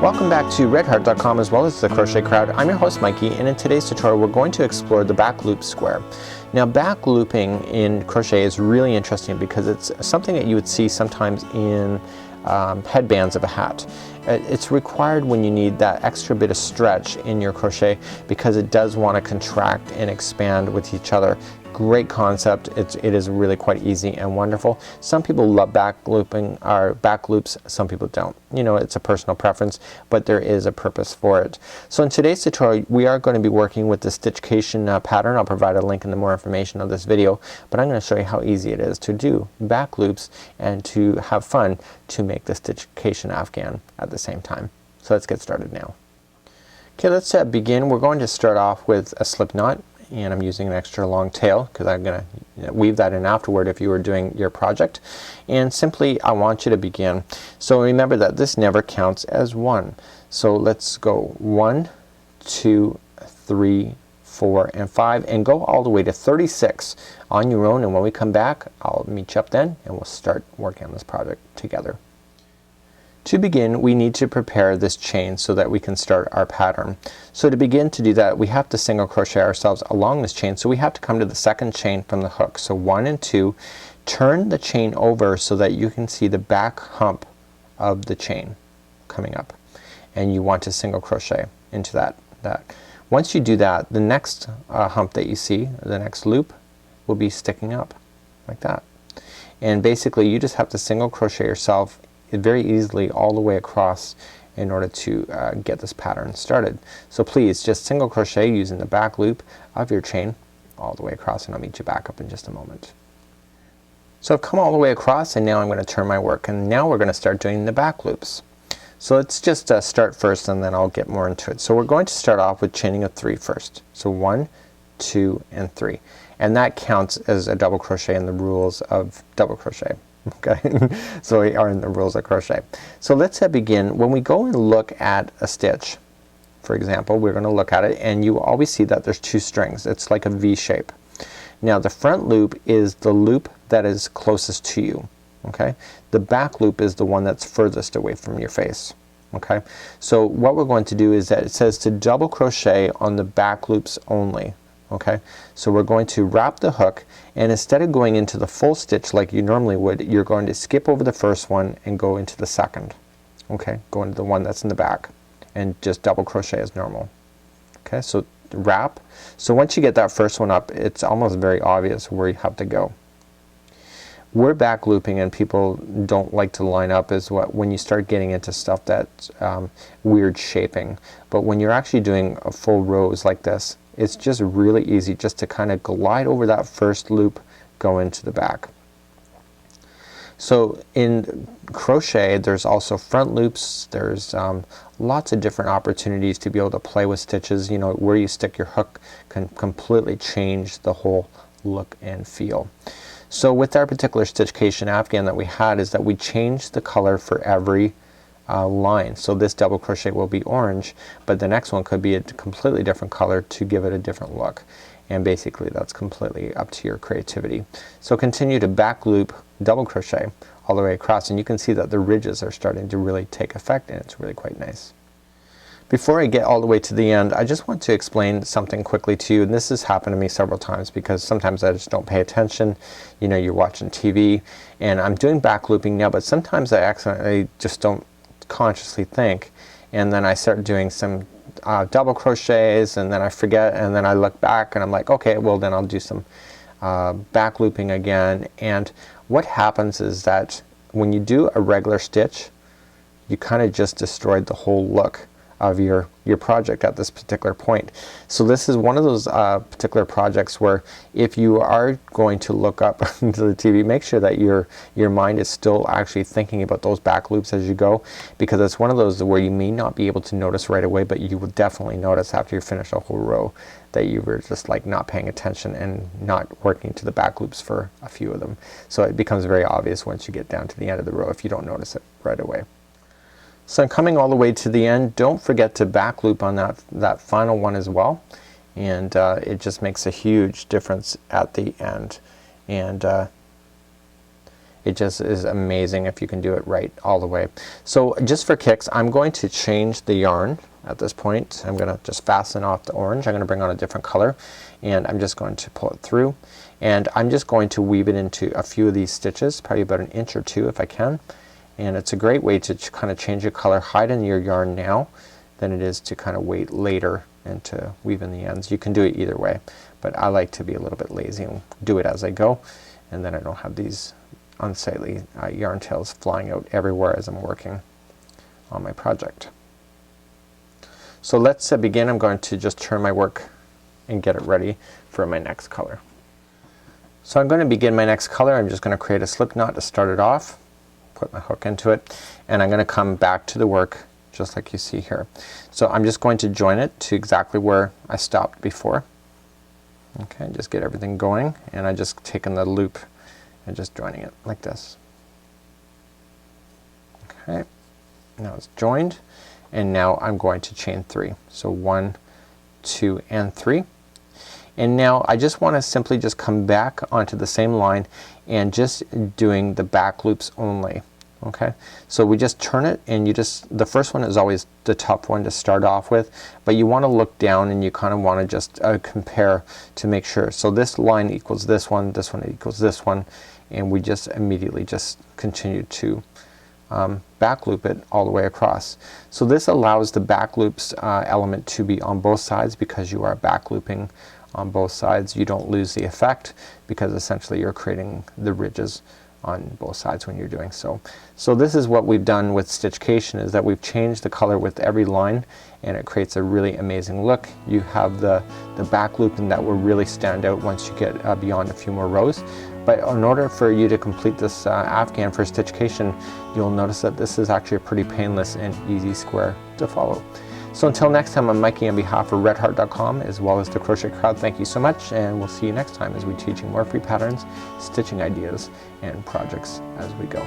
Welcome back to redheart.com as well as the Crochet Crowd. I'm your host Mikey, and in today's tutorial we're going to explore the back loop square. Now, back looping in crochet is really interesting because it's something that you would see sometimes in headbands of a hat. It's required when you need that extra bit of stretch in your crochet because it does want to contract and expand with each other. Great concept. It is really quite easy and wonderful. Some people love back looping or back loops, some people don't. You know, it's a personal preference, but there is a purpose for it. So in today's tutorial we are going to be working with the stitchcation pattern. I'll provide a link in the more information of this video, but I'm going to show you how easy it is to do back loops and to have fun to make the stitchcation afghan at the same time. So let's get started now. Okay, let's begin. We're going to start off with a slip knot, and I'm using an extra long tail because I'm gonna weave that in afterward if you were doing your project. And simply I want you to begin. So remember that this never counts as one. So let's go 1, 2, 3, 4, and 5 and go all the way to 36 on your own, and when we come back I'll meet you up then and we'll start working on this project together. To begin, we need to prepare this chain so that we can start our pattern. So to begin to do that, we have to single crochet ourselves along this chain, so we have to come to the second chain from the hook. So 1 and 2, turn the chain over so that you can see the back hump of the chain coming up, and you want to single crochet into that. Once you do that, the next hump that you see, the next loop, will be sticking up like that. And basically you just have to single crochet yourself very easily all the way across in order to get this pattern started. So please just single crochet using the back loop of your chain all the way across, and I'll meet you back up in just a moment. So I've come all the way across, and now I'm going to turn my work, and now we're going to start doing the back loops. So let's just start first and then I'll get more into it. So we're going to start off with chaining of 3 first. So 1, 2, and 3, and that counts as a double crochet in the rules of double crochet. Okay, so we are in the rules of crochet. So let's begin. When we go and look at a stitch, for example, we're going to look at it and you always see that there's 2 strings. It's like a V shape. Now the front loop is the loop that is closest to you. Okay, the back loop is the one that's furthest away from your face. Okay, so what we're going to do is that it says to double crochet on the back loops only. Okay, so we're going to wrap the hook, and instead of going into the full stitch like you normally would, you're going to skip over the first one and go into the second. Okay, go into the one that's in the back and just double crochet as normal. Okay, so wrap. So once you get that first one up, it's almost very obvious where you have to go. We're back looping and people don't like to line up is when you start getting into stuff that's weird shaping, but when you're actually doing a full rows like this, it's just really easy just to kind of glide over that first loop, go into the back. So in crochet there's also front loops, there's lots of different opportunities to be able to play with stitches. You know, where you stick your hook can completely change the whole look and feel. So with our particular stitchcation afghan that we had is that we changed the color for every line. So this double crochet will be orange, but the next one could be a completely different color to give it a different look, and basically that's completely up to your creativity. So continue to back loop, double crochet all the way across, and you can see that the ridges are starting to really take effect, and it's really quite nice. Before I get all the way to the end, I just want to explain something quickly to you, and this has happened to me several times because sometimes I just don't pay attention. You know, you're watching TV and I'm doing back looping now, but sometimes I accidentally just don't consciously think, and then I start doing some double crochets and then I forget, and then I look back and I'm like, okay, well then I'll do some back looping again. And what happens is that when you do a regular stitch, you kind of just destroyed the whole look of your project at this particular point. So this is one of those particular projects where if you are going to look up into the TV, make sure that your mind is still actually thinking about those back loops as you go, because it's one of those where you may not be able to notice right away, but you will definitely notice after you finish a whole row that you were just like not paying attention and not working to the back loops for a few of them. So it becomes very obvious once you get down to the end of the row if you don't notice it right away. So I'm coming all the way to the end. Don't forget to back loop on that final one as well, and it just makes a huge difference at the end. And It just is amazing if you can do it right all the way. So just for kicks, I'm going to change the yarn at this point. I'm gonna just fasten off the orange. I'm gonna bring on a different color, and I'm just going to pull it through, and I'm just going to weave it into a few of these stitches, probably about an inch or two if I can. And it's a great way to kind of change your color, hide in your yarn now, than it is to kind of wait later and to weave in the ends. You can do it either way, but I like to be a little bit lazy and do it as I go, and then I don't have these unsightly yarn tails flying out everywhere as I'm working on my project. So let's begin. I'm going to just turn my work and get it ready for my next color. So I'm going to begin my next color. I'm just going to create a slip knot to start it off, put my hook into it, and I'm going to come back to the work just like you see here. So I'm just going to join it to exactly where I stopped before. Okay, just get everything going, and I just taken the loop and just joining it like this. Okay, now it's joined, and now I'm going to chain 3. So 1, 2, and 3. And now I just want to simply just come back onto the same line and just doing the back loops only. Okay, so we just turn it, and you just, the first one is always the tough one to start off with, but you want to look down and you kind of want to just compare to make sure. So this line equals this one equals this one, and we just immediately just continue to back loop it all the way across. So this allows the back loops element to be on both sides, because you are back looping on both sides. You don't lose the effect, because essentially you're creating the ridges on both sides when you're doing so. So this is what we've done with Stitchcation, is that we've changed the color with every line, and it creates a really amazing look. You have the back looping that will really stand out once you get beyond a few more rows. But in order for you to complete this afghan for Stitchcation, you'll notice that this is actually a pretty painless and easy square to follow. So until next time, I'm Mikey on behalf of redheart.com as well as the Crochet Crowd. Thank you so much, and we'll see you next time as we teach you more free patterns, stitching ideas, and projects as we go.